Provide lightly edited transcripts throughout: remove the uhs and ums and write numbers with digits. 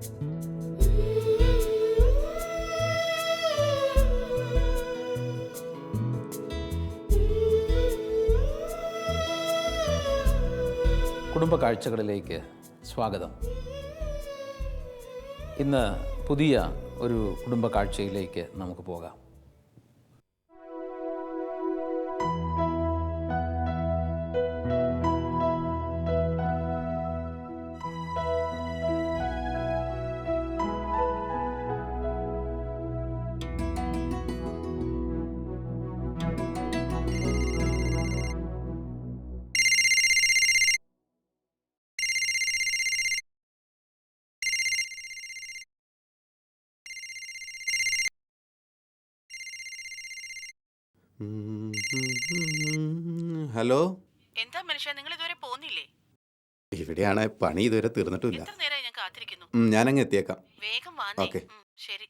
കുടുംബ കാഴ്ചകളിലേക്ക് സ്വാഗതം. ഇന്ന് പുതിയ ഒരു കുടുംബ കാഴ്ചയിലേക്ക് നമുക്ക് പോകാം. ഹലോ, എന്താ മനുഷ്യ, നിങ്ങൾ ഇതുവരെ പോന്നില്ലേ? ഇവിടെയാണ് പണി ഇതുവരെ തീർന്നിട്ടില്ല. എത്ര നേരമായി ഞാൻ കാത്തിരിക്കുന്നു. ഞാനങ്ങ് എത്തിയേക്കാം. വേഗം വാന്നേ. ഓക്കെ. ശരി.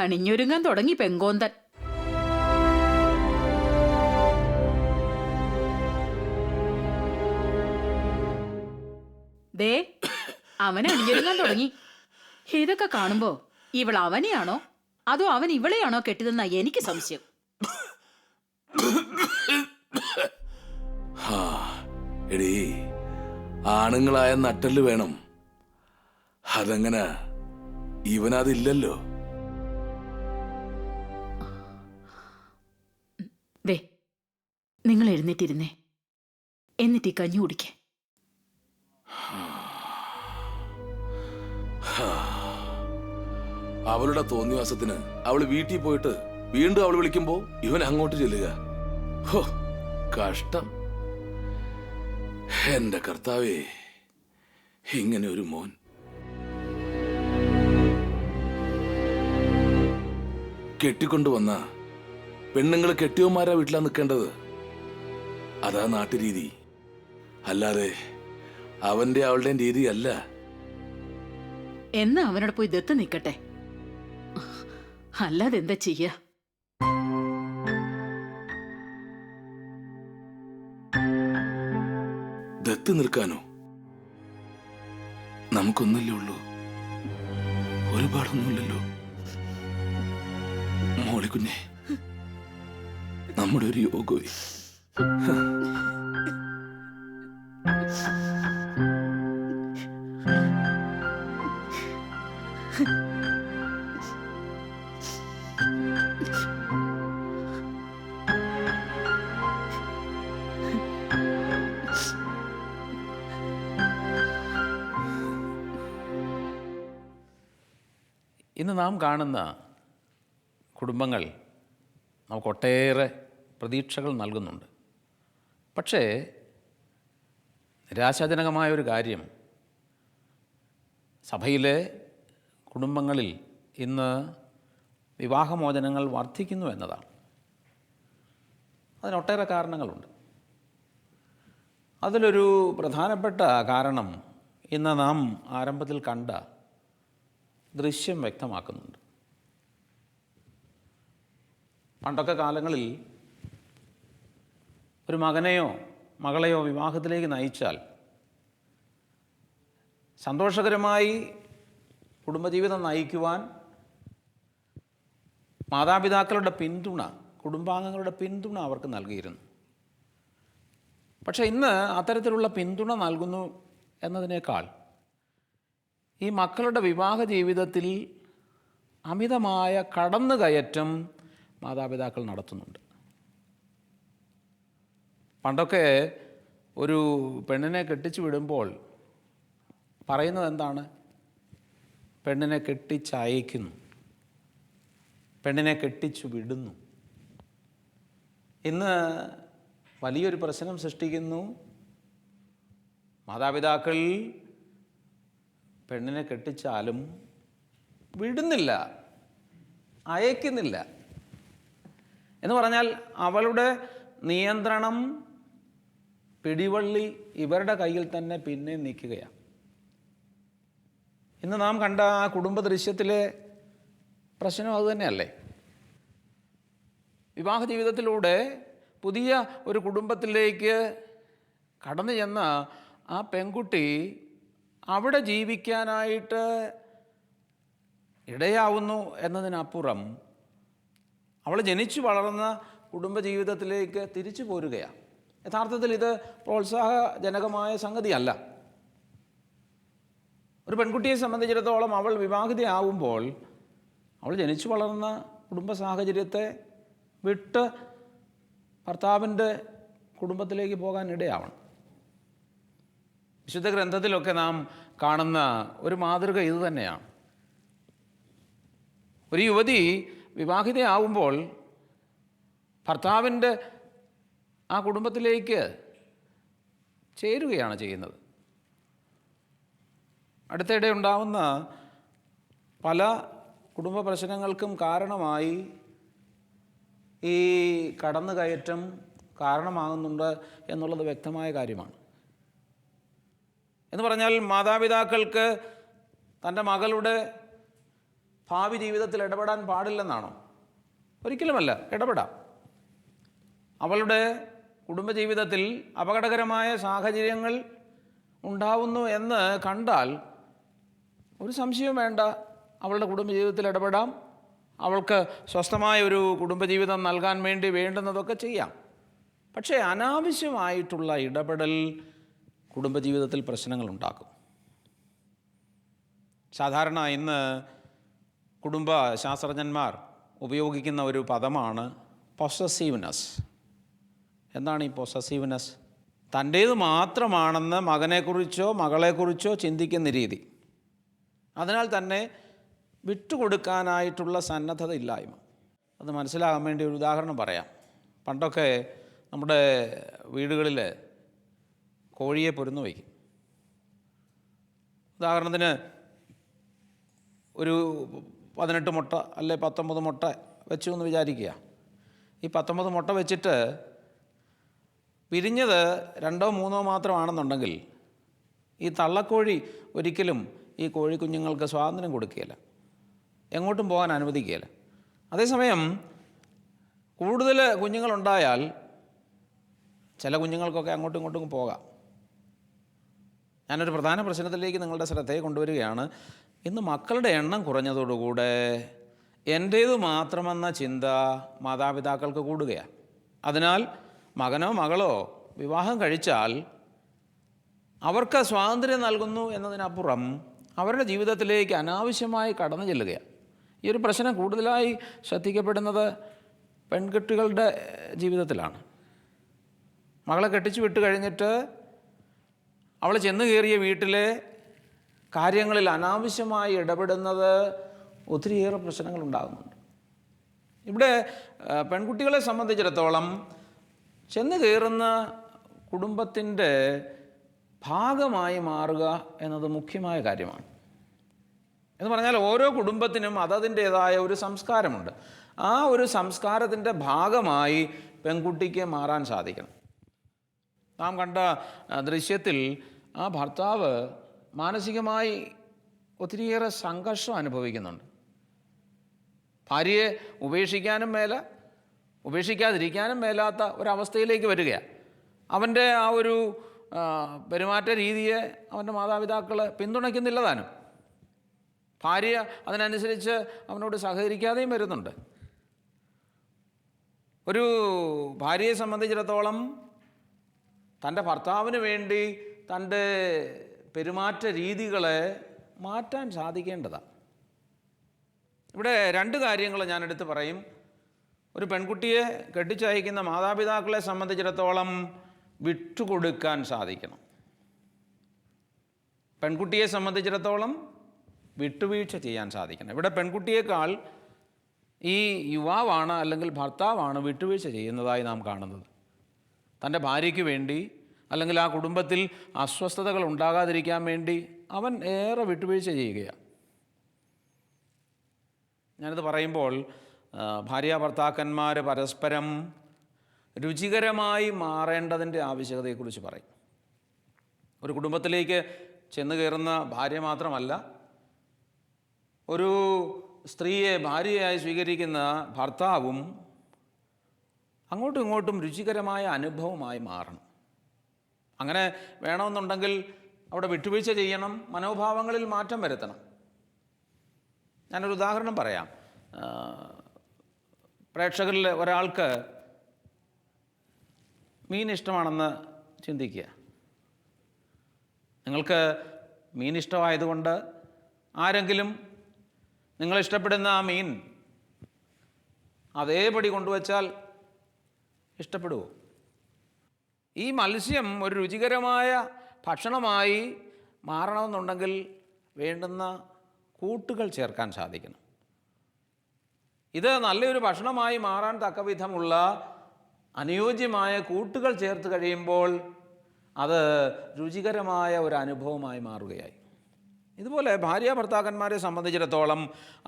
അണിഞ്ഞൊരുങ്ങാൻ തുടങ്ങി പെങ്കോന്തൻ. ദേ, അവനെ അണിഞ്ഞൊരുങ്ങാൻ തുടങ്ങി. ഇതൊക്കെ കാണുമ്പോ ഇവൾ അവനെയാണോ അതോ അവൻ ഇവളെയാണോ കെട്ടിയതെന്നാ എനിക്ക് സംശയം. എടീ, ആണുങ്ങളായ നട്ടല് വേണം. അതങ്ങനെ ഇവനതില്ലല്ലോ. ദേ, നിങ്ങൾ എഴുന്നേറ്റിരുന്നേ, എന്നിട്ട് ഈ കഞ്ഞി കുടിക്കേ. അവളുടെ തോന്നിവാസത്തിന് അവള് വീട്ടിൽ പോയിട്ട് വീണ്ടും അവൾ വിളിക്കുമ്പോ ഇവൻ അങ്ങോട്ട് ചെല്ലുക. ഹോ, കഷ്ടം. എന്റെ കർത്താവേ, ഇങ്ങനെ ഒരു മോൻ. കെട്ടിക്കൊണ്ടുവന്ന പെണ്ണുങ്ങൾ കെട്ടിയവന്മാരാ വീട്ടിലാ നിൽക്കേണ്ടത്. അതാ നാട്ടുരീതി. അല്ലാതെ അവന്റെ അവളുടെയും രീതി അല്ല. എന്നാ അവനോട് പോയി ദത്ത് നിൽക്കട്ടെ, അല്ലാതെ എന്താ ചെയ്യാ? ദത്ത് നിൽക്കാനോ? നമുക്കൊന്നല്ലേ ഉള്ളൂ, ഒരുപാടൊന്നുമില്ലല്ലോ. മോളിക്കുഞ്ഞെ, നമ്മുടെ ഒരു യോഗോയി. ഇന്ന് നാം കാണുന്ന കുടുംബങ്ങൾ നമുക്കൊട്ടേറെ പ്രതീക്ഷകൾ നൽകുന്നുണ്ട്. പക്ഷേ നിരാശാജനകമായൊരു കാര്യം, സഭയിലെ കുടുംബങ്ങളിൽ ഇന്ന് വിവാഹമോചനങ്ങൾ വർദ്ധിക്കുന്നു എന്നതാണ്. അതിനൊട്ടേറെ കാരണങ്ങളുണ്ട്. അതിലൊരു പ്രധാനപ്പെട്ട കാരണം ഇന്ന് നാം ആരംഭത്തിൽ കണ്ട ദൃശ്യം വ്യക്തമാക്കുന്നുണ്ട്. പണ്ടൊക്കെ കാലങ്ങളിൽ ഒരു മകനെയോ മകളെയോ വിവാഹത്തിലേക്ക് നയിച്ചാൽ സന്തോഷകരമായി കുടുംബജീവിതം നയിക്കുവാൻ മാതാപിതാക്കളുടെ പിന്തുണ, കുടുംബാംഗങ്ങളുടെ പിന്തുണ അവർക്ക് നൽകിയിരുന്നു. പക്ഷേ ഇന്ന് അത്തരത്തിലുള്ള പിന്തുണ നൽകുന്നു എന്നതിനേക്കാൾ ഈ മക്കളുടെ വിവാഹ ജീവിതത്തിൽ അമിതമായ കടന്നുകയറ്റം മാതാപിതാക്കൾ നടത്തുന്നുണ്ട്. പണ്ടൊക്കെ ഒരു പെണ്ണിനെ കെട്ടിച്ചു വിടുമ്പോൾ പറയുന്നത് എന്താണ്? പെണ്ണിനെ കെട്ടിച്ചയക്കുന്നു, പെണ്ണിനെ കെട്ടിച്ചു വിടുന്നു. ഇന്ന് വലിയൊരു പ്രശ്നം സൃഷ്ടിക്കുന്നു. മാതാപിതാക്കൾ പെണ്ണിനെ കെട്ടിച്ചാലും വിടുന്നില്ല, അയക്കുന്നില്ല. എന്ന് പറഞ്ഞാൽ അവളുടെ നിയന്ത്രണം, പിടിവള്ളി ഇവരുടെ കയ്യിൽ തന്നെ പിന്നെ നിൽക്കുകയാണ്. ഇന്ന് നാം കണ്ട ആ കുടുംബ ദൃശ്യത്തിലെ പ്രശ്നം അതുതന്നെയല്ലേ? വിവാഹ ജീവിതത്തിലൂടെ പുതിയ ഒരു കുടുംബത്തിലേക്ക് കടന്നു ചെന്ന ആ പെൺകുട്ടി അവിടെ ജീവിക്കാനായിട്ട് ഇടയാവുന്നു എന്നതിനപ്പുറം അവൾ ജനിച്ചു വളർന്ന കുടുംബജീവിതത്തിലേക്ക് തിരിച്ചു പോരുകയാണ്. യഥാർത്ഥത്തിൽ ഇത് പ്രോത്സാഹജനകമായ സംഗതിയല്ല. ഒരു പെൺകുട്ടിയെ സംബന്ധിച്ചിടത്തോളം അവൾ വിവാഹിതയാവുമ്പോൾ അവൾ ജനിച്ചു വളർന്ന കുടുംബ സാഹചര്യത്തെ വിട്ട് ഭർത്താവിൻ്റെ കുടുംബത്തിലേക്ക് പോകാൻ ഇടയാവണം. വിശുദ്ധ ഗ്രന്ഥത്തിലൊക്കെ നാം കാണുന്ന ഒരു മാതൃക ഇതുതന്നെയാണ്. ഒരു യുവതി വിവാഹിതയാവുമ്പോൾ ഭർത്താവിൻ്റെ ആ കുടുംബത്തിലേക്ക് ചേരുകയാണ് ചെയ്യുന്നത്. അടുത്തിടെ ഉണ്ടാവുന്ന പല കുടുംബ പ്രശ്നങ്ങൾക്കും കാരണമായി ഈ കടന്നുകയറ്റം കാരണമാകുന്നുണ്ട് എന്നുള്ളത് വ്യക്തമായ കാര്യമാണ്. എന്ന് പറഞ്ഞാൽ മാതാപിതാക്കൾക്ക് തൻ്റെ മകളുടെ ഭാവി ജീവിതത്തിൽ ഇടപെടാൻ പാടില്ലെന്നാണോ? ഒരിക്കലുമല്ല, ഇടപെടാം. അവളുടെ കുടുംബജീവിതത്തിൽ അപകടകരമായ സാഹചര്യങ്ങൾ ഉണ്ടാവുന്നു എന്ന് കണ്ടാൽ ഒരു സംശയവും വേണ്ട, അവളുടെ കുടുംബജീവിതത്തിൽ ഇടപെടാം. അവൾക്ക് സ്വസ്ഥമായ ഒരു കുടുംബജീവിതം നൽകാൻ വേണ്ടി വേണ്ടുന്നതൊക്കെ ചെയ്യാം. പക്ഷേ അനാവശ്യമായിട്ടുള്ള ഇടപെടൽ കുടുംബജീവിതത്തിൽ പ്രശ്നങ്ങൾ ഉണ്ടാക്കും. സാധാരണ ഇന്ന് കുടുംബ ശാസ്ത്രജ്ഞന്മാർ ഉപയോഗിക്കുന്ന ഒരു പദമാണ് പൊസസീവ്നെസ്. എന്താണ് ഈ പൊസസീവ്നെസ്? തൻ്റേത് മാത്രമാണെന്ന് മകനെക്കുറിച്ചോ മകളെക്കുറിച്ചോ ചിന്തിക്കുന്ന രീതി. അതിനാൽ തന്നെ വിട്ടുകൊടുക്കാനായിട്ടുള്ള സന്നദ്ധത ഇല്ലായ്മ. അത് മനസ്സിലാകാൻ വേണ്ടി ഒരു ഉദാഹരണം പറയാം. പണ്ടൊക്കെ നമ്മുടെ വീടുകളിൽ കോഴിയെ പൊരുന്നു വയ്ക്കും. ഉദാഹരണത്തിന് ഒരു 18 മുട്ട അല്ലെ 19 മുട്ട വെച്ചു എന്ന് വിചാരിക്കുക. ഈ 19 മുട്ട വെച്ചിട്ട് വിരിഞ്ഞത് 2 or 3 മാത്രമാണെന്നുണ്ടെങ്കിൽ ഈ തള്ളക്കോഴി ഒരിക്കലും ഈ കോഴിക്കുഞ്ഞുങ്ങൾക്ക് സ്വാതന്ത്ര്യം കൊടുക്കുകയില്ല, എങ്ങോട്ടും പോകാൻ അനുവദിക്കുകയില്ല. അതേസമയം കൂടുതൽ കുഞ്ഞുങ്ങളുണ്ടായാൽ ചില കുഞ്ഞുങ്ങൾക്കൊക്കെ അങ്ങോട്ടും ഇങ്ങോട്ടും പോകാം. ഞാനൊരു പ്രധാന പ്രശ്നത്തിലേക്ക് നിങ്ങളുടെ ശ്രദ്ധയെ കൊണ്ടുവരികയാണ്. ഇന്ന് മക്കളുടെ എണ്ണം കുറഞ്ഞതോടുകൂടെ എൻ്റേത് മാത്രമെന്ന ചിന്ത മാതാപിതാക്കൾക്ക് കൂടുകയാണ്. അതിനാൽ മകനോ മകളോ വിവാഹം കഴിച്ചാൽ അവർക്ക് സ്വാതന്ത്ര്യം നൽകുന്നു എന്നതിനപ്പുറം അവരുടെ ജീവിതത്തിലേക്ക് അനാവശ്യമായി കടന്നു ചെല്ലുകയാണ്. ഈ ഒരു പ്രശ്നം കൂടുതലായി ശ്രദ്ധിക്കപ്പെടുന്നത് പെൺകുട്ടികളുടെ ജീവിതത്തിലാണ്. മകളെ കെട്ടിച്ചു വിട്ട് കഴിഞ്ഞിട്ട് അവൾ ചെന്ന് കയറിയ വീട്ടിലെ കാര്യങ്ങളിൽ അനാവശ്യമായി ഇടപെടുന്നത് ഒത്തിരിയേറെ പ്രശ്നങ്ങളുണ്ടാകുന്നുണ്ട്. ഇവിടെ പെൺകുട്ടികളെ സംബന്ധിച്ചിടത്തോളം ചെന്ന് കയറുന്ന കുടുംബത്തിൻ്റെ ഭാഗമായി മാറുക എന്നത് മുഖ്യമായ കാര്യമാണ്. എന്ന് പറഞ്ഞാൽ ഓരോ കുടുംബത്തിനും അതതിൻ്റേതായ ഒരു സംസ്കാരമുണ്ട്. ആ ഒരു സംസ്കാരത്തിൻ്റെ ഭാഗമായി പെൺകുട്ടിക്ക് മാറാൻ സാധിക്കണം. നാം കണ്ട ദൃശ്യത്തിൽ ആ ഭർത്താവ് മാനസികമായി ഒത്തിരിയേറെ സംഘർഷം അനുഭവിക്കുന്നുണ്ട്. ഭാര്യയെ ഉപേക്ഷിക്കാനും മേല, ഉപേക്ഷിക്കാതിരിക്കാനും മേലാത്ത ഒരവസ്ഥയിലേക്ക് വരികയാണ്. അവൻ്റെ ആ ഒരു പെരുമാറ്റ രീതിയെ അവൻ്റെ മാതാപിതാക്കൾ പിന്തുണയ്ക്കുന്നില്ല താനും. ഭാര്യ അതിനനുസരിച്ച് അവനോട് സഹകരിക്കാതെയും വരുന്നുണ്ട്. ഒരു ഭാര്യയെ സംബന്ധിച്ചിടത്തോളം തൻ്റെ ഭർത്താവിന് വേണ്ടി തൻ്റെ പെരുമാറ്റ രീതികളെ മാറ്റാൻ സാധിക്കേണ്ടതാണ്. ഇവിടെ 2 കാര്യങ്ങൾ ഞാനെടുത്ത് പറയും. ഒരു പെൺകുട്ടിയെ കെട്ടിച്ചയക്കുന്ന മാതാപിതാക്കളെ സംബന്ധിച്ചിടത്തോളം വിട്ടുകൊടുക്കാൻ സാധിക്കണം. പെൺകുട്ടിയെ സംബന്ധിച്ചിടത്തോളം വിട്ടുവീഴ്ച ചെയ്യാൻ സാധിക്കണം. ഇവിടെ പെൺകുട്ടിയേക്കാൾ ഈ യുവാവാണ് അല്ലെങ്കിൽ ഭർത്താവാണ് വിട്ടുവീഴ്ച ചെയ്യുന്നതായി നാം കാണുന്നത്. തൻ്റെ ഭാര്യയ്ക്ക് വേണ്ടി അല്ലെങ്കിൽ ആ കുടുംബത്തിൽ അസ്വസ്ഥതകൾ ഉണ്ടാകാതിരിക്കാൻ വേണ്ടി അവൻ ഏറെ വിട്ടുവീഴ്ച ചെയ്യുകയാണ്. ഞാനിത് പറയുമ്പോൾ ഭാര്യ ഭർത്താക്കന്മാർ പരസ്പരം രുചികരമായി മാറേണ്ടതിൻ്റെ ആവശ്യകതയെക്കുറിച്ച് പറയും. ഒരു കുടുംബത്തിലേക്ക് ചെന്ന് കയറുന്ന ഭാര്യ മാത്രമല്ല, ഒരു സ്ത്രീയെ ഭാര്യയായി സ്വീകരിക്കുന്ന ഭർത്താവും അങ്ങോട്ടും ഇങ്ങോട്ടും രുചികരമായ അനുഭവമായി മാറണം. അങ്ങനെ വേണമെന്നുണ്ടെങ്കിൽ അവിടെ വിട്ടുവീഴ്ച ചെയ്യണം, മനോഭാവങ്ങളിൽ മാറ്റം വരുത്തണം. ഞാനൊരു ഉദാഹരണം പറയാം. പ്രേക്ഷകരിൽ ഒരാൾക്ക് മീൻ ഇഷ്ടമാണെന്ന് ചിന്തിക്കുക. നിങ്ങൾക്ക് മീൻ ഇഷ്ടമായതുകൊണ്ട് ആരെങ്കിലും നിങ്ങളിഷ്ടപ്പെടുന്ന ആ മീൻ അതേപടി കൊണ്ടുവച്ചാൽ ഇഷ്ടപ്പെടുമോ? ഈ മത്സ്യം ഒരു രുചികരമായ ഭക്ഷണമായി മാറണമെന്നുണ്ടെങ്കിൽ വേണ്ടുന്ന കൂട്ടുകൾ ചേർക്കാൻ സാധിക്കണം. ഇത് നല്ലൊരു ഭക്ഷണമായി മാറാൻ തക്കവിധമുള്ള അനുയോജ്യമായ കൂട്ടുകൾ ചേർത്ത് കഴിയുമ്പോൾ അത് രുചികരമായ ഒരു അനുഭവമായി മാറുകയായി. ഇതുപോലെ ഭാര്യ ഭർത്താക്കന്മാരെ സംബന്ധിച്ചിടത്തോളം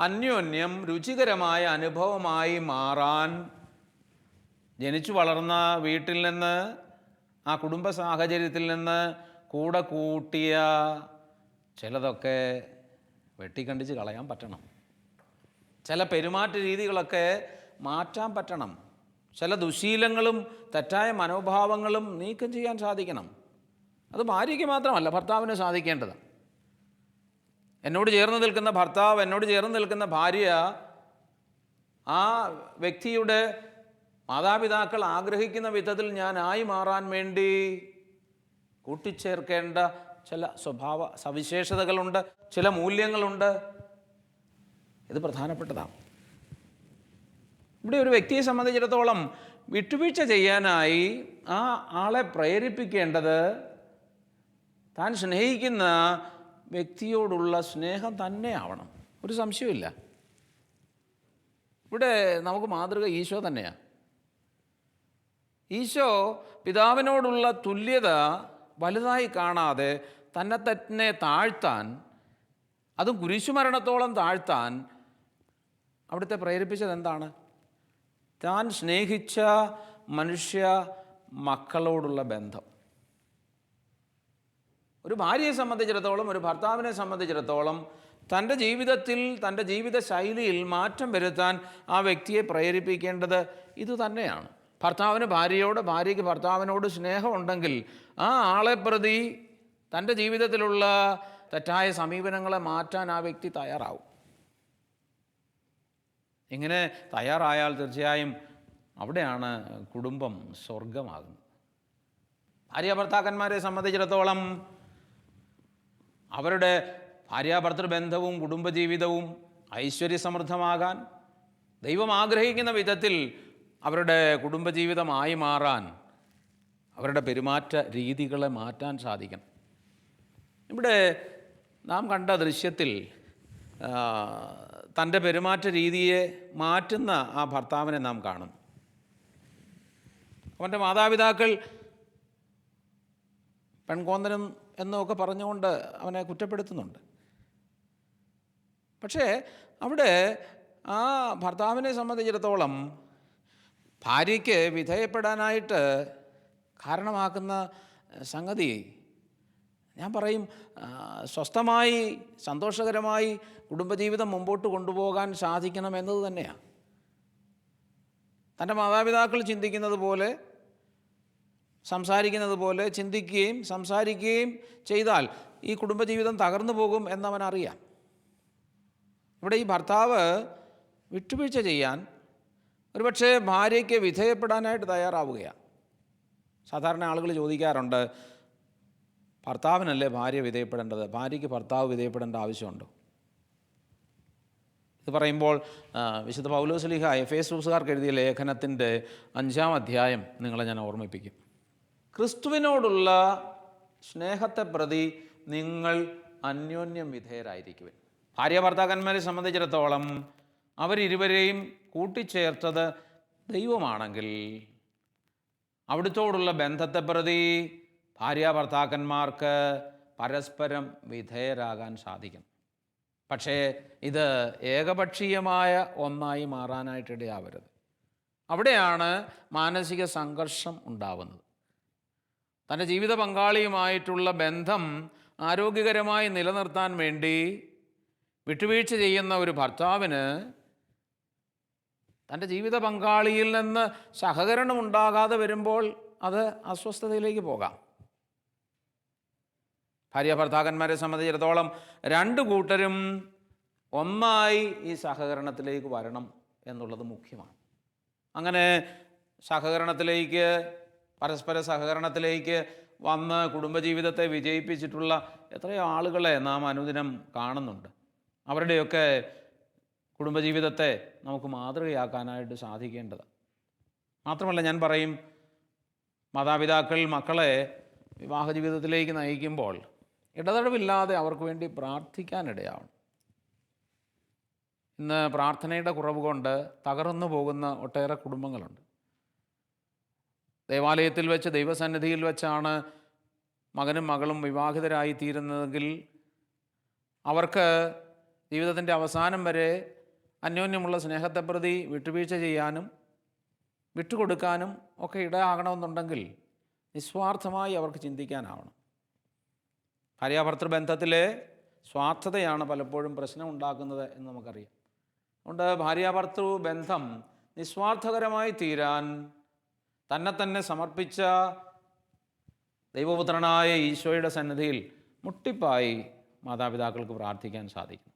അന്യോന്യം രുചികരമായ അനുഭവമായി മാറാൻ ജനിച്ചു വളർന്ന വീട്ടിൽ നിന്ന്, ആ കുടുംബ സാഹചര്യത്തിൽ നിന്ന് കൂടെ കൂട്ടിയ ചിലതൊക്കെ വെട്ടിക്കണ്ടിച്ച് കളയാൻ പറ്റണം. ചില പെരുമാറ്റ രീതികളൊക്കെ മാറ്റാൻ പറ്റണം. ചില ദുശീലങ്ങളും തെറ്റായ മനോഭാവങ്ങളും നീക്കം ചെയ്യാൻ സാധിക്കണം. അത് ഭാര്യയ്ക്ക് മാത്രമല്ല, ഭർത്താവിന് സാധിക്കേണ്ടത്. എന്നോട് ചേർന്ന് നിൽക്കുന്ന ഭർത്താവ്, എന്നോട് ചേർന്ന് നിൽക്കുന്ന ഭാര്യ, ആ വ്യക്തിയുടെ മാതാപിതാക്കൾ ആഗ്രഹിക്കുന്ന വിധത്തിൽ ഞാനായി മാറാൻ വേണ്ടി കൂട്ടിച്ചേർക്കേണ്ട ചില സ്വഭാവ സവിശേഷതകളുണ്ട്, ചില മൂല്യങ്ങളുണ്ട്. ഇത് പ്രധാനപ്പെട്ടതാണ്. ഇവിടെ ഒരു വ്യക്തിയെ സംബന്ധിച്ചിടത്തോളം വിട്ടുവീഴ്ച ചെയ്യാനായി ആ ആളെ പ്രേരിപ്പിക്കേണ്ടത് താൻ സ്നേഹിക്കുന്ന വ്യക്തിയോടുള്ള സ്നേഹം തന്നെ ആവണം. ഒരു സംശയമില്ല. ഇവിടെ നമുക്ക് മാതൃക ഈശോ തന്നെയാണ്. ഈശോ പിതാവിനോടുള്ള തുല്യത വലുതായി കാണാതെ തന്നെ തന്നെ താഴ്ത്താൻ, അതും കുരിശുമരണത്തോളം താഴ്ത്താൻ അവിടുത്തെ പ്രേരിപ്പിച്ചത് എന്താണ്? താൻ സ്നേഹിച്ച മനുഷ്യ മക്കളോടുള്ള ബന്ധം. ഒരു ഭാര്യയെ സംബന്ധിച്ചിടത്തോളം, ഒരു ഭർത്താവിനെ സംബന്ധിച്ചിടത്തോളം തൻ്റെ ജീവിതത്തിൽ, തൻ്റെ ജീവിത ശൈലിയിൽ മാറ്റം വരുത്താൻ ആ വ്യക്തിയെ പ്രേരിപ്പിക്കേണ്ടത് ഇതുതന്നെയാണ്. ഭർത്താവിന് ഭാര്യയോട്, ഭാര്യയ്ക്ക് ഭർത്താവിനോട് സ്നേഹമുണ്ടെങ്കിൽ ആ ആളെ പ്രതി തൻ്റെ ജീവിതത്തിലുള്ള തെറ്റായ സമീപനങ്ങളെ മാറ്റാൻ ആ വ്യക്തി തയ്യാറാവും. ഇങ്ങനെ തയ്യാറായാൽ തീർച്ചയായും അവിടെയാണ് കുടുംബം സ്വർഗമാകുന്നത്. ഭാര്യ ഭർത്താക്കന്മാരെ സംബന്ധിച്ചിടത്തോളം അവരുടെ ഭാര്യാഭർത്തൃബന്ധവും കുടുംബജീവിതവും ഐശ്വര്യസമൃദ്ധമാകാൻ, ദൈവം ആഗ്രഹിക്കുന്ന വിധത്തിൽ അവരുടെ കുടുംബജീവിതമായി മാറാൻ അവരുടെ പെരുമാറ്റ രീതികളെ മാറ്റാൻ സാധിക്കണം. ഇവിടെ നാം കണ്ട ദൃശ്യത്തിൽ തൻ്റെ പെരുമാറ്റ രീതിയെ മാറ്റുന്ന ആ ഭർത്താവിനെ നാം കാണും. അവൻ്റെ മാതാപിതാക്കൾ പെൺകോന്തനും എന്നൊക്കെ പറഞ്ഞുകൊണ്ട് അവനെ കുറ്റപ്പെടുത്തുന്നുണ്ട്. പക്ഷേ അവിടെ ആ ഭർത്താവിനെ സംബന്ധിച്ചിടത്തോളം ഭാര്യയ്ക്ക് വിധേയപ്പെടാനായിട്ട് കാരണമാക്കുന്ന സംഗതി, ഞാൻ പറയും, സ്വസ്ഥമായി സന്തോഷകരമായി കുടുംബജീവിതം മുമ്പോട്ട് കൊണ്ടുപോകാൻ സാധിക്കണം എന്നത് തന്നെയാണ്. തൻ്റെ മാതാപിതാക്കൾ ചിന്തിക്കുന്നത് പോലെ, സംസാരിക്കുന്നത് പോലെ ചിന്തിക്കുകയും സംസാരിക്കുകയും ചെയ്താൽ ഈ കുടുംബജീവിതം തകർന്നു പോകും എന്നവനറിയാം. ഇവിടെ ഈ ഭർത്താവ് വിട്ടുവീഴ്ച ചെയ്യാൻ ഒരുപക്ഷെ ഭാര്യയ്ക്ക് വിധേയപ്പെടാനായിട്ട് തയ്യാറാവുകയാണ്. സാധാരണ ആളുകൾ ചോദിക്കാറുണ്ട്, ഭർത്താവിനല്ലേ ഭാര്യ വിധേയപ്പെടേണ്ടത്, ഭാര്യയ്ക്ക് ഭർത്താവ് വിധേയപ്പെടേണ്ട ആവശ്യമുണ്ടോ? ഇത് പറയുമ്പോൾ വിശുദ്ധ പൗലോസ്ലീഹ എഫേസ്യർക്കാർക്ക് എഴുതിയ ലേഖനത്തിൻ്റെ 5-ാം അധ്യായം നിങ്ങളെ ഞാൻ ഓർമ്മിപ്പിക്കും. ക്രിസ്തുവിനോടുള്ള സ്നേഹത്തെ പ്രതി നിങ്ങൾ അന്യോന്യം വിധേയരായിരിക്കുവിൻ. ഭാര്യ ഭർത്താക്കന്മാരെ സംബന്ധിച്ചിടത്തോളം അവരിരുവരെയും കൂട്ടിച്ചേർത്തത് ദൈവമാണെങ്കിൽ അവിടുത്തോടുള്ള ബന്ധത്തെ പ്രതി ഭാര്യ ഭർത്താക്കന്മാർക്ക് പരസ്പരം വിധേയരാകാൻ സാധിക്കണം. പക്ഷേ ഇത് ഏകപക്ഷീയമായ ഒന്നായി മാറാനായിട്ടിടയാവരുത്. അവിടെയാണ് മാനസിക സംഘർഷം ഉണ്ടാവുന്നത്. തൻ്റെ ജീവിത പങ്കാളിയുമായിട്ടുള്ള ബന്ധം ആരോഗ്യകരമായി നിലനിർത്താൻ വേണ്ടി വിട്ടുവീഴ്ച ചെയ്യുന്ന ഒരു ഭർത്താവിന് തൻ്റെ ജീവിത പങ്കാളിയിൽ നിന്ന് സഹകരണം ഉണ്ടാകാതെ വരുമ്പോൾ അത് അസ്വസ്ഥതയിലേക്ക് പോകാം. ഭാര്യ ഭർത്താക്കന്മാരെ സംബന്ധിച്ചിടത്തോളം രണ്ട് കൂട്ടരും ഒന്നായി ഈ സഹകരണത്തിലേക്ക് വരണം എന്നുള്ളത് മുഖ്യമാണ്. അങ്ങനെ സഹകരണത്തിലേക്ക്, പരസ്പര സഹകരണത്തിലേക്ക് വന്ന് കുടുംബജീവിതത്തെ വിജയിപ്പിച്ചിട്ടുള്ള എത്രയോ ആളുകളെ നാം അനുദിനം കാണുന്നുണ്ട്. അവരുടെയൊക്കെ കുടുംബജീവിതത്തെ നമുക്ക് മാതൃകയാക്കാനായിട്ട് സാധിക്കേണ്ടത്. മാത്രമല്ല, ഞാൻ പറയും, മാതാപിതാക്കൾ മക്കളെ വിവാഹ ജീവിതത്തിലേക്ക് നയിക്കുമ്പോൾ ഇടതടവില്ലാതെ അവർക്ക് വേണ്ടി പ്രാർത്ഥിക്കാനിടയാവണം. ഇന്ന് പ്രാർത്ഥനയുടെ കുറവ് കൊണ്ട് തകർന്നു പോകുന്ന ഒട്ടേറെ കുടുംബങ്ങളുണ്ട്. ദേവാലയത്തിൽ വെച്ച്, ദൈവസന്നിധിയിൽ വെച്ചാണ് മകനും മകളും വിവാഹിതരായി തീരുന്നതെങ്കിൽ അവർക്ക് ജീവിതത്തിൻ്റെ അവസാനം വരെ അന്യോന്യമുള്ള സ്നേഹത്തെ പ്രതി വിട്ടുവീഴ്ച ചെയ്യാനും വിട്ടുകൊടുക്കാനും ഒക്കെ ഇടയാകണമെന്നുണ്ടെങ്കിൽ നിസ്വാർത്ഥമായി അവർക്ക് ചിന്തിക്കാനാവണം. ഭാര്യാഭർത്തൃബന്ധത്തിലെ സ്വാർത്ഥതയാണ് പലപ്പോഴും പ്രശ്നം ഉണ്ടാക്കുന്നത് എന്ന് നമുക്കറിയാം. അതുകൊണ്ട് ഭാര്യാഭർത്തൃ ബന്ധം നിസ്വാർത്ഥകരമായി തീരാൻ തന്നെ സമർപ്പിച്ച ദൈവപുത്രനായ ഈശോയുടെ സന്നിധിയിൽ മുട്ടിപ്പായി മാതാപിതാക്കൾക്ക് പ്രാർത്ഥിക്കാൻ സാധിക്കും.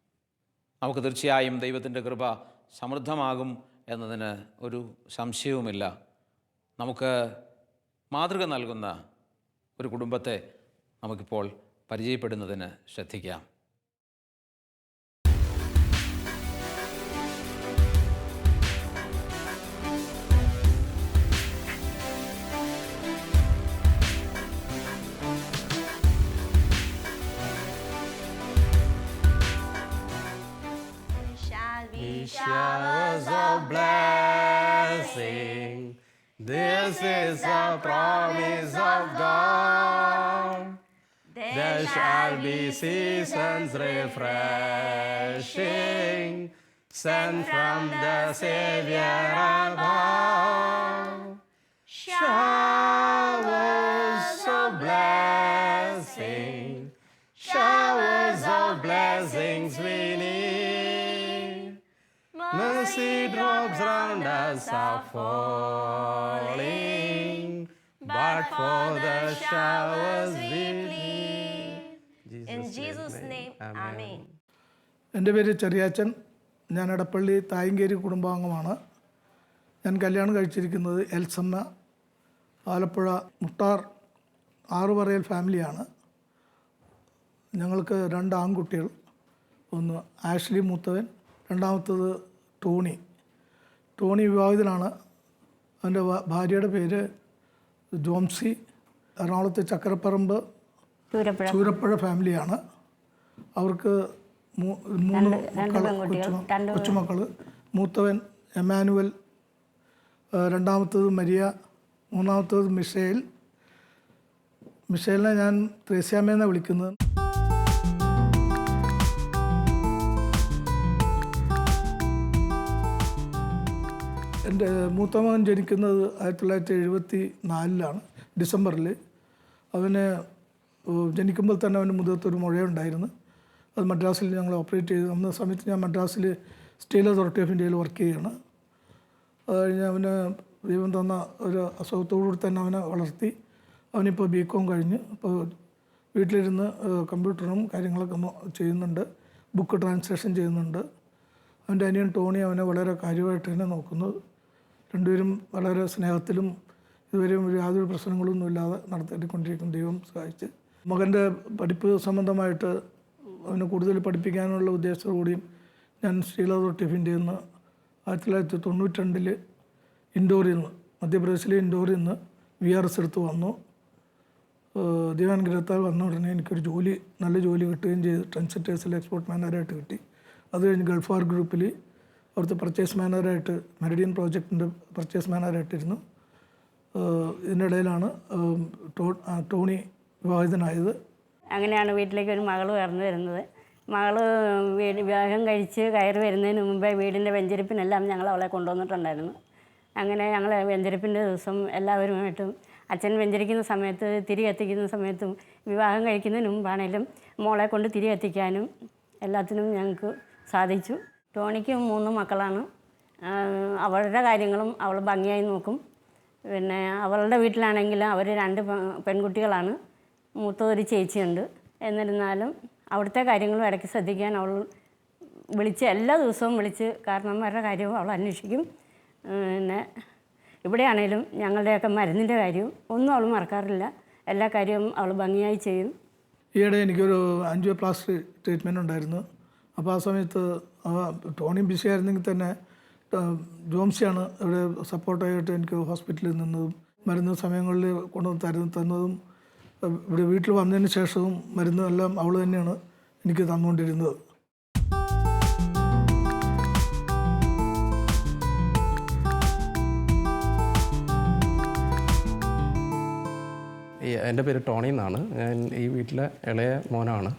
നമുക്ക് തീർച്ചയായും ദൈവത്തിൻ്റെ കൃപ സമൃദ്ധമാകും എന്നതിന് ഒരു സംശയവുമില്ല. നമുക്ക് മാതൃക നൽകുന്ന ഒരു കുടുംബത്തെ നമുക്കിപ്പോൾ പരിചയപ്പെടുന്നതിന് ശ്രദ്ധിക്കാം. Showers of blessing, this is a promise of God. There shall be seasons refreshing, sent from the Savior above. Showers of blessing, showers of blessings we need. Mercy drops round us are falling, but for the showers we plead. In Jesus' name, Amen. എൻ്റെ പേര് ചെറിയാച്ചൻ. ഞാൻ എടപ്പള്ളി തായങ്കേരി കുടുംബാംഗമാണ്. ഞാൻ കല്യാണം കഴിച്ചിരിക്കുന്നത് എൽസമ്മ, ആലപ്പുഴ മുട്ടാർ ആറുപറയൽ ഫാമിലിയാണ്. ഞങ്ങൾക്ക് 2 ആൺകുട്ടികൾ. ഒന്ന് Ashley മൂത്തവൻ, രണ്ടാമത്തത് ടോണി വിവാഹിതനാണ്. അവൻ്റെ ഭാര്യയുടെ പേര് ജോംസി. എറണാകുളത്തെ ചക്കരപ്പറമ്പ് ചൂരപ്പുഴ ഫാമിലിയാണ്. അവർക്ക് 3 കൊച്ചുമക്കൾ. മൂത്തവൻ എമാനുവൽ, രണ്ടാമത്തത് മരിയ, മൂന്നാമത്തത് മിഷേലിനെ ഞാൻ ത്രേസ്യാമ്മയെന്നാണ് വിളിക്കുന്നത്. എൻ്റെ മൂത്ത മകൻ ജനിക്കുന്നത് 1974 ഡിസംബറിൽ. അവന് ജനിക്കുമ്പോൾ തന്നെ അവന് മുഖത്തൊരു മുഴയുണ്ടായിരുന്നു. അത് മദ്രാസിൽ ഞങ്ങൾ ഓപ്പറേറ്റ് ചെയ്തു. അന്ന സമയത്ത് ഞാൻ മദ്രാസിൽ സ്റ്റീൽ അതോറിറ്റി ഓഫ് ഇന്ത്യയിൽ വർക്ക് ചെയ്യുകയാണ്. അത് കഴിഞ്ഞ് അവന് ദൈവം തന്ന ഒരു അസുഖത്തോടുകൂടി തന്നെ അവനെ വളർത്തി. അവനിപ്പോൾ BCom കഴിഞ്ഞ് ഇപ്പോൾ വീട്ടിലിരുന്ന് കമ്പ്യൂട്ടറും കാര്യങ്ങളൊക്കെ ചെയ്യുന്നുണ്ട്. ബുക്ക് ട്രാൻസ്ലേഷൻ ചെയ്യുന്നുണ്ട്. അവൻ്റെ അനിയൻ ടോണി അവനെ വളരെ കാര്യമായിട്ട് തന്നെ നോക്കുന്നു. രണ്ടുപേരും വളരെ സ്നേഹത്തിലും ഇതുവരെയും യാതൊരു പ്രശ്നങ്ങളൊന്നും ഇല്ലാതെ നടത്തിക്കൊണ്ടിരിക്കും, ദൈവം സഹായിച്ച്. മകൻ്റെ പഠിപ്പ് സംബന്ധമായിട്ട് അവനെ കൂടുതൽ പഠിപ്പിക്കാനുള്ള ഉദ്ദേശത്തോടുകൂടിയും ഞാൻ സ്റ്റീൽ അതോറിറ്റി ഓഫ് ഇന്ത്യയിൽ നിന്ന് 1992 ഇൻഡോറിൽ നിന്ന്, മധ്യപ്രദേശിലെ ഇൻഡോറിൽ നിന്ന് VRS എടുത്ത് വന്നു. ദൈവാനുഗ്രഹത്താൽ വന്ന ഉടനെ എനിക്കൊരു നല്ല ജോലി കിട്ടുകയും ചെയ്തു. ട്രെൻഡ്സെറ്റേഴ്സിൽ എക്സ്പോർട്ട് മാനേജറായിട്ട് കിട്ടി. അത് കഴിഞ്ഞ് ഗൾഫാർ ഗ്രൂപ്പിൽ അവിടുത്തെ പർച്ചേസ് മാനേജറായിട്ട്, മെറിഡിയൻ പ്രോജക്റ്റിൻ്റെ പർച്ചേസ് മാനേജറായിട്ടിരുന്നു. ഇതിനിടയിലാണ് ടോണി വിവാഹിതനായത്. അങ്ങനെയാണ് വീട്ടിലേക്ക് ഒരു മകൾ കടന്നു വരുന്നത്. മകള് വിവാഹം കഴിച്ച് കയറി വരുന്നതിന് മുമ്പേ വീടിൻ്റെ വെഞ്ചരിപ്പിനെല്ലാം ഞങ്ങൾ അവളെ കൊണ്ടുവന്നിട്ടുണ്ടായിരുന്നു. അങ്ങനെ ഞങ്ങൾ വെഞ്ചരിപ്പിൻ്റെ ദിവസം എല്ലാവരുമായിട്ടും അച്ഛൻ വെഞ്ചരിക്കുന്ന സമയത്ത് തിരി കത്തിക്കുന്ന സമയത്തും വിവാഹം കഴിക്കുന്നതിന് മുമ്പാണേലും മോളെ കൊണ്ട് തിരി കത്തിക്കാനും എല്ലാത്തിനും ഞങ്ങൾക്ക് സാധിച്ചു. ടോണിക്ക് 3 മക്കളാണ്. അവളുടെ കാര്യങ്ങളും അവൾ ഭംഗിയായി നോക്കും. പിന്നെ അവളുടെ വീട്ടിലാണെങ്കിൽ അവർ 2 പെൺകുട്ടികളാണ്. മൂത്തതൊരു ചേച്ചിയുണ്ട്. എന്നിരുന്നാലും അവിടുത്തെ കാര്യങ്ങളും ഇടയ്ക്ക് ശ്രദ്ധിക്കാൻ അവൾ വിളിച്ച് എല്ലാ ദിവസവും വിളിച്ച് കാരണന്മാരുടെ കാര്യവും അവൾ അന്വേഷിക്കും. പിന്നെ ഇവിടെയാണേലും ഞങ്ങളുടെയൊക്കെ മരുന്നിൻ്റെ കാര്യവും ഒന്നും അവൾ മറക്കാറില്ല. എല്ലാ കാര്യവും അവൾ ഭംഗിയായി ചെയ്യും. ഈയിടെ എനിക്കൊരു ആൻജിയോപ്ലാസ്റ്റി ട്രീറ്റ്മെൻറ്റ് ഉണ്ടായിരുന്നു. അപ്പോൾ ആ സമയത്ത് ടോണി ബിസി ആയിരുന്നെങ്കിൽ തന്നെ ജോംസിയാണ് ഇവിടെ സപ്പോർട്ടായിട്ട് എനിക്ക് ഹോസ്പിറ്റലിൽ നിന്നതും മരുന്ന് സമയങ്ങളിൽ കൊണ്ടുവന്ന് തന്നതും ഇവിടെ വീട്ടിൽ വന്നതിന് ശേഷവും മരുന്നും എല്ലാം അവൾ തന്നെയാണ് എനിക്ക് തന്നുകൊണ്ടിരുന്നത്. എൻ്റെ പേര് ടോണി എന്നാണ്. ഞാൻ ഈ വീട്ടിലെ ഇളയ മോനാണ്.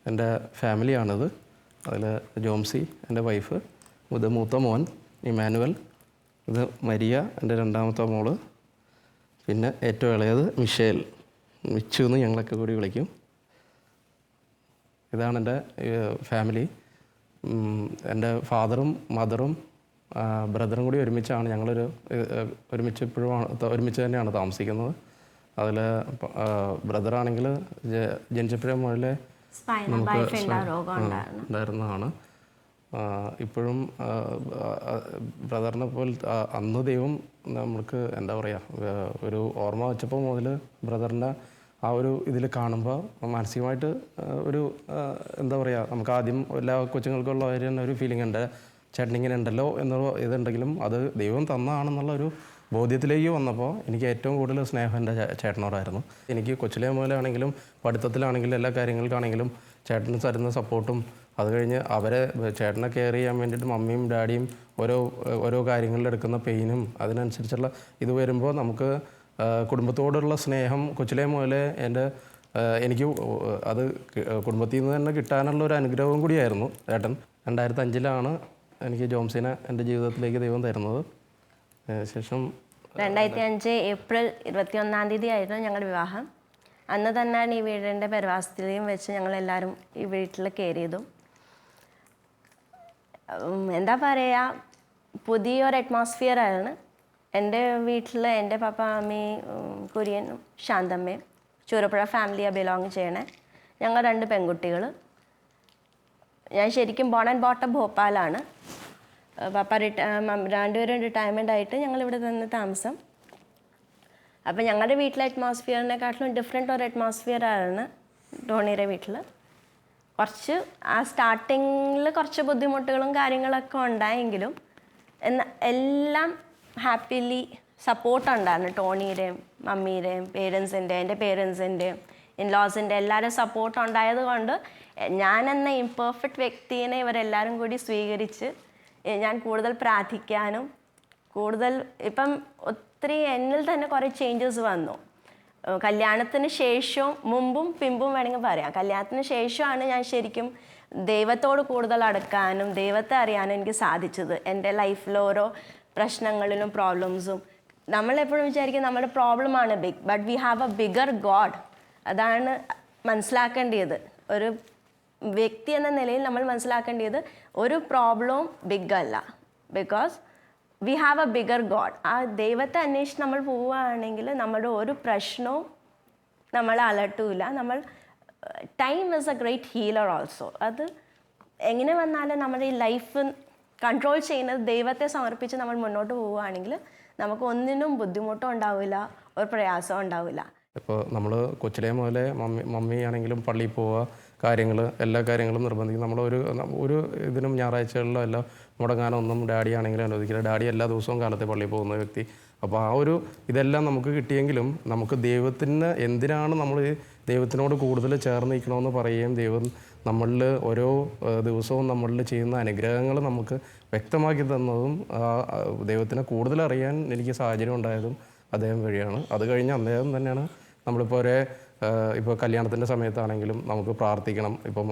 എൻ്റെ ഫാമിലിയാണിത്. അതിൽ ജോംസി എൻ്റെ വൈഫ്, ഇത് മൂത്ത മോൻ ഇമാനുവൽ, ഇത് മരിയ എൻ്റെ 2ാമത്തെ മോള്, പിന്നെ ഏറ്റവും ഇളയത് മിഷേൽ, മിച്ചു എന്ന് ഞങ്ങളൊക്കെ കൂടി വിളിക്കും. ഇതാണ് എൻ്റെ ഫാമിലി. എൻ്റെ ഫാദറും മദറും ബ്രദറും കൂടി ഒരുമിച്ചാണ് ഒരുമിച്ച് ഇപ്പോഴും ഒരുമിച്ച് തന്നെയാണ് താമസിക്കുന്നത്. അതിൽ ബ്രദറാണെങ്കിൽ ജനിച്ചപ്പോഴേ മുതലേ നമുക്ക് ഉണ്ടായിരുന്നതാണ്. ഇപ്പോഴും ബ്രദറിനെ പോലെ അന്ന് ദൈവം നമുക്ക് എന്താ പറയുക, ഒരു ഓർമ്മ വെച്ചപ്പോൾ മുതൽ ബ്രദറിൻ്റെ ആ ഒരു ഇതിൽ കാണുമ്പോൾ മാനസികമായിട്ട് ഒരു എന്താ പറയുക, നമുക്ക് ആദ്യം എല്ലാ കൊച്ചുങ്ങൾക്കുള്ള ഒരു ഫീലിംഗ് ഉണ്ട്, ചേട്ടനിങ്ങനെ ഉണ്ടല്ലോ എന്നുള്ള ഇതുണ്ടെങ്കിലും അത് ദൈവം തന്നതാണെന്നുള്ള ഒരു ബോധ്യത്തിലേക്ക് വന്നപ്പോൾ എനിക്ക് ഏറ്റവും കൂടുതൽ സ്നേഹം എൻ്റെ ചേട്ടനോടായിരുന്നു. എനിക്ക് കൊച്ചിലെ മുതലാണെങ്കിലും പഠിത്തത്തിലാണെങ്കിലും എല്ലാ കാര്യങ്ങൾക്കാണെങ്കിലും ചേട്ടന് തരുന്ന സപ്പോർട്ടും, അത് കഴിഞ്ഞ് അവരെ ചേട്ടനെ കെയർ ചെയ്യാൻ വേണ്ടിയിട്ട് മമ്മിയും ഡാഡിയും ഓരോ കാര്യങ്ങളിലെടുക്കുന്ന പെയിനും അതിനനുസരിച്ചുള്ള ഇത് വരുമ്പോൾ നമുക്ക് കുടുംബത്തോടുള്ള സ്നേഹം കൊച്ചിലെ മുതലേ എനിക്ക് അത് കുടുംബത്തിൽ നിന്ന് തന്നെ കിട്ടാനുള്ള ഒരു അനുഗ്രഹവും കൂടിയായിരുന്നു ചേട്ടൻ. 2005 എനിക്ക് ജോംസിനെ എൻ്റെ ജീവിതത്തിലേക്ക് ദൈവം തരുന്നത്. ശേഷം 2005 ഏപ്രിൽ 21 ആയിരുന്നു ഞങ്ങളുടെ വിവാഹം. അന്ന് തന്നെയാണ് ഈ വീടിൻ്റെ പരിവാസത്തിലെയും വെച്ച് ഞങ്ങളെല്ലാവരും ഈ വീട്ടിൽ കയറി ചെയ്തു. എന്താ പറയുക, പുതിയൊരു അറ്റ്മോസ്ഫിയറാണ്. എൻ്റെ വീട്ടിൽ എൻ്റെ പപ്പ മമ്മി കുര്യനും ശാന്തമ്മയും ചൂരപ്പുഴ ഫാമിലിയാണ് ബിലോങ് ചെയ്യണേ. ഞങ്ങൾ 2 പെൺകുട്ടികൾ. ഞാൻ ശരിക്കും ബോൺ ആൻഡ് ബോട്ടപ്പ് ഭോപ്പാലാണ്. പപ്പ രണ്ടുപേരും റിട്ടയർമെൻ്റ് ആയിട്ട് ഞങ്ങളിവിടെ തന്നെ താമസം. അപ്പം ഞങ്ങളുടെ വീട്ടിലെ അറ്റ്മോസ്ഫിയറിനെക്കാട്ടിലും ഡിഫറെൻ്റ് ഒരു അറ്റ്മോസ്ഫിയറാണ് ടോണിയുടെ വീട്ടിൽ. കുറച്ച് സ്റ്റാർട്ടിങ്ങിൽ കുറച്ച് ബുദ്ധിമുട്ടുകളും കാര്യങ്ങളൊക്കെ ഉണ്ടായെങ്കിലും എല്ലാം ഹാപ്പിലി സപ്പോർട്ടുണ്ടായിരുന്നു. ടോണിയുടെയും മമ്മിയുടെയും എൻ്റെ പേരൻസിൻ്റെയും ഇൻലോസിൻ്റെ എല്ലാവരും സപ്പോർട്ട് ഉണ്ടായത് കൊണ്ട് ഞാനെന്ന ഇംപെർഫെക്റ്റ് വ്യക്തിയെ ഇവരെല്ലാവരും കൂടി സ്വീകരിച്ച് ഞാൻ കൂടുതൽ പ്രാർത്ഥിക്കാനും കൂടുതൽ ഇപ്പം ഒത്തിരി എന്നിൽ തന്നെ കുറേ ചേഞ്ചസ് വന്നു. കല്യാണത്തിന് ശേഷവും മുമ്പും പിമ്പും വേണമെങ്കിൽ പറയാം. കല്യാണത്തിന് ശേഷമാണ് ഞാൻ ശരിക്കും ദൈവത്തോട് കൂടുതൽ അടുക്കാനും ദൈവത്തെ അറിയാനും എനിക്ക് സാധിച്ചത്. എൻ്റെ ലൈഫിൽ ഓരോ പ്രശ്നങ്ങളിലും പ്രോബ്ലംസും നമ്മളെപ്പോഴും വിചാരിക്കും നമ്മുടെ പ്രോബ്ലമാണ് big, but we have a bigger god. അതാണ് മനസ്സിലാക്കേണ്ടത്. ഒരു വ്യക്തി എന്ന നിലയിൽ നമ്മൾ മനസ്സിലാക്കേണ്ടത് ഒരു പ്രോബ്ലവും ബിഗ് അല്ല, because we have a bigger god. ആ ദൈവത്തെ അന്വേഷിച്ച് നമ്മൾ പോവുകയാണെങ്കിൽ നമ്മുടെ ഒരു പ്രശ്നവും നമ്മളെ അലട്ടില്ല. Time is a great healer also. അത് എങ്ങനെ വന്നാലും നമ്മുടെ ഈ ലൈഫ് കൺട്രോൾ ചെയ്യുന്നത് ദൈവത്തെ സമർപ്പിച്ച് നമ്മൾ മുന്നോട്ട് പോവുകയാണെങ്കിൽ നമുക്ക് ഒന്നിനും ബുദ്ധിമുട്ടും ഉണ്ടാവില്ല, ഒരു പ്രയാസവും ഉണ്ടാവില്ല. ഇപ്പോൾ നമ്മൾ കൊച്ചിലെ മുതലേ മമ്മി ആണെങ്കിലും പള്ളിയിൽ പോവുക, എല്ലാ കാര്യങ്ങളും നിർബന്ധിക്കും. ഒരു ഇതിനും ഞായറാഴ്ചകളിലോ എല്ലാം മുടങ്ങാനൊന്നും ഡാഡി ആണെങ്കിലും അനുവദിക്കില്ല. ഡാഡി എല്ലാ ദിവസവും കാലത്തെ പള്ളിയിൽ പോകുന്ന വ്യക്തി. അപ്പോൾ ഇതെല്ലാം നമുക്ക് കിട്ടിയെങ്കിലും നമുക്ക് ദൈവത്തിന് എന്തിനാണ് നമ്മൾ ദൈവത്തിനോട് കൂടുതൽ ചേർന്ന് നിൽക്കണമെന്ന് പറയുകയും ദൈവം നമ്മളിൽ ഓരോ ദിവസവും നമ്മളിൽ ചെയ്യുന്ന അനുഗ്രഹങ്ങൾ നമുക്ക് വ്യക്തമാക്കി തന്നതും ദൈവത്തിനെ കൂടുതൽ അറിയാൻ എനിക്ക് സാഹചര്യം ഉണ്ടായതും അദ്ദേഹം വഴിയാണ്. അത് കഴിഞ്ഞ് അദ്ദേഹം തന്നെയാണ് നമ്മളിപ്പോൾ ഇപ്പോൾ കല്യാണത്തിൻ്റെ സമയത്താണെങ്കിലും നമുക്ക് പ്രാർത്ഥിക്കണം. ഇപ്പം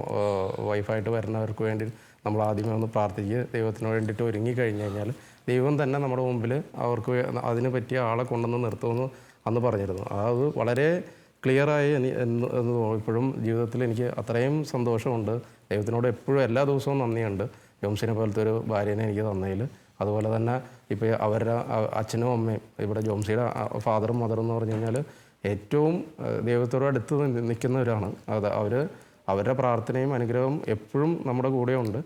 വൈഫായിട്ട് വരുന്നവർക്ക് വേണ്ടി നമ്മൾ ആദ്യമേ ഒന്ന് പ്രാർത്ഥിക്കുക. ദൈവത്തിന് വേണ്ടിയിട്ട് ഒരുങ്ങി കഴിഞ്ഞ് കഴിഞ്ഞാൽ ദൈവം തന്നെ നമ്മുടെ മുമ്പിൽ അവർക്ക് അതിന് പറ്റിയ ആളെ കൊണ്ടുവന്ന് നിർത്തുമെന്ന് അന്ന് പറഞ്ഞിരുന്നു. അത് വളരെ ക്ലിയറായി എന്ന് ഇപ്പോഴും ജീവിതത്തിൽ എനിക്ക് അത്രയും സന്തോഷമുണ്ട്. ദൈവത്തിനോട് എപ്പോഴും എല്ലാ ദിവസവും നന്ദിയുണ്ട് ജോംസിനെ പോലത്തെ ഒരു ഭാര്യനെ എനിക്ക് തന്നതിൽ. അതുപോലെ തന്നെ ഇപ്പോൾ അവരുടെ അച്ഛനും അമ്മയും ഇവിടെ ജോംസിയുടെ ഫാദറും മദറും എന്ന് പറഞ്ഞു കഴിഞ്ഞാൽ ഏറ്റവും ദൈവത്തോട് അടുത്ത് നിൽക്കുന്നവരാണ്. അത് അവരുടെ പ്രാർത്ഥനയും അനുഗ്രഹവും എപ്പോഴും നമ്മുടെ കൂടെയുണ്ട്.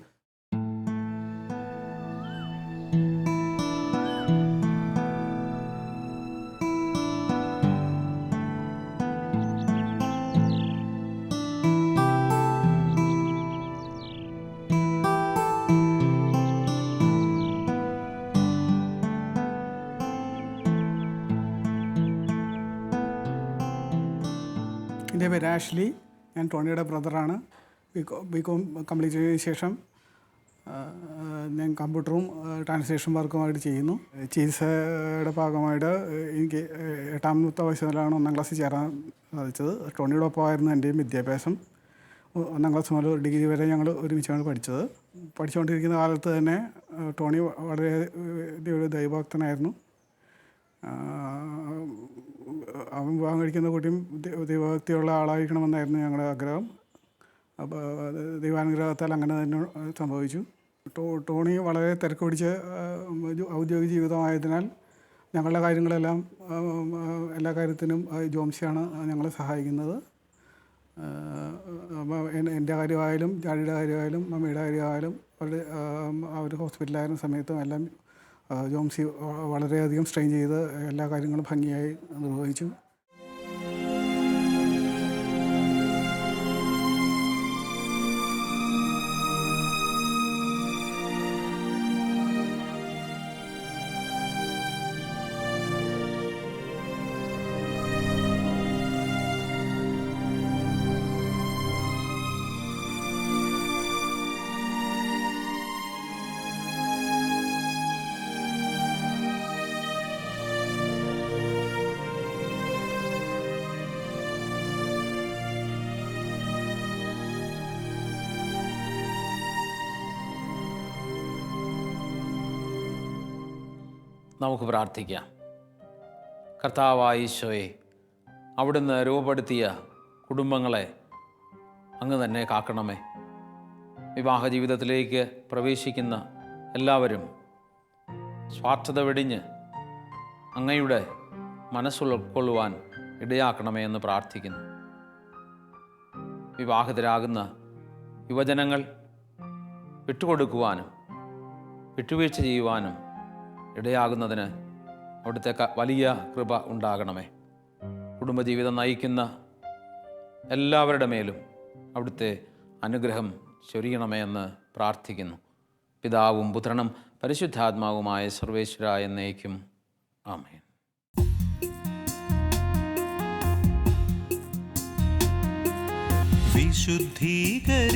എൻ്റെ പേര് ആഷ്ലി. ഞാൻ ടോണിയുടെ ബ്രദറാണ്. ബികോം കംപ്ലീറ്റ് ചെയ്തതിന് ശേഷം ഞാൻ കമ്പ്യൂട്ടറും ട്രാൻസ്ലേഷൻ വർക്കുമായിട്ട് ചെയ്യുന്നു. ചികിത്സയുടെ ഭാഗമായിട്ട് എനിക്ക് 8ാമത്തെ വയസ്സിലാണ് 1ാം ക്ലാസ്സിൽ ചേരാൻ സാധിച്ചത്. ടോണിയുടെ ഒപ്പമായിരുന്നു എൻ്റെയും വിദ്യാഭ്യാസം. 1ാം ക്ലാസ് മുതൽ ഡിഗ്രി വരെ ഞങ്ങൾ ഒരുമിച്ചാണ് പഠിച്ചത്. പഠിച്ചുകൊണ്ടിരിക്കുന്ന കാലത്ത് തന്നെ ടോണി വളരെ ഒരു ദൈവഭക്തനായിരുന്നു. അവൻ വിവാഹം കഴിക്കുന്ന കുട്ടിയും ദൈവഭക്തിയുള്ള ആളായിരിക്കണമെന്നായിരുന്നു ഞങ്ങളുടെ ആഗ്രഹം. അപ്പോൾ ദൈവാനുഗ്രഹത്താൽ അങ്ങനെ തന്നെ സംഭവിച്ചു. ടോണി വളരെ തിരക്ക് പിടിച്ച ഔദ്യോഗിക ജീവിതമായതിനാൽ ഞങ്ങളുടെ കാര്യങ്ങളെല്ലാം എല്ലാ കാര്യത്തിനും ജോംസിയാണ് ഞങ്ങളെ സഹായിക്കുന്നത്. അപ്പോൾ എൻ്റെ കാര്യമായാലും ജാഡിയുടെ കാര്യമായാലും മമ്മിയുടെ കാര്യമായാലും അവർ ഹോസ്പിറ്റലായിരുന്ന സമയത്തും എല്ലാം ജോംസി വളരെയധികം സ്ട്രെയിൻ ചെയ്ത് എല്ലാ കാര്യങ്ങളും ഭംഗിയായി നിർവഹിച്ചു. നമുക്ക് പ്രാർത്ഥിക്കാം. കർത്താവായ ഈശോയെ, അവിടുന്ന് രൂപപ്പെടുത്തിയ കുടുംബങ്ങളെ അങ്ങ് തന്നെ കാക്കണമേ. വിവാഹ ജീവിതത്തിലേക്ക് പ്രവേശിക്കുന്ന എല്ലാവരും സ്വാർത്ഥത വെടിഞ്ഞ് അങ്ങയുടെ മനസ്സുൾക്കൊള്ളുവാൻ ഇടയാക്കണമേ എന്ന് പ്രാർത്ഥിക്കുന്നു. വിവാഹിതരാകുന്ന യുവജനങ്ങൾ വിട്ടുകൊടുക്കുവാനും വിട്ടുവീഴ്ച ചെയ്യുവാനും ഇടയാകുന്നതിന് അവിടുത്തെ വലിയ കൃപ ഉണ്ടാകണമേ. കുടുംബജീവിതം നയിക്കുന്ന എല്ലാവരുടെ മേലും അവിടുത്തെ അനുഗ്രഹം ചൊരിയണമേ എന്ന് പ്രാർത്ഥിക്കുന്നു. പിതാവും പുത്രനും പരിശുദ്ധാത്മാവുമായ സർവേശ്വര എന്നേക്കും. ആമേൻ. വിശുദ്ധീകരിക്കുവാൻ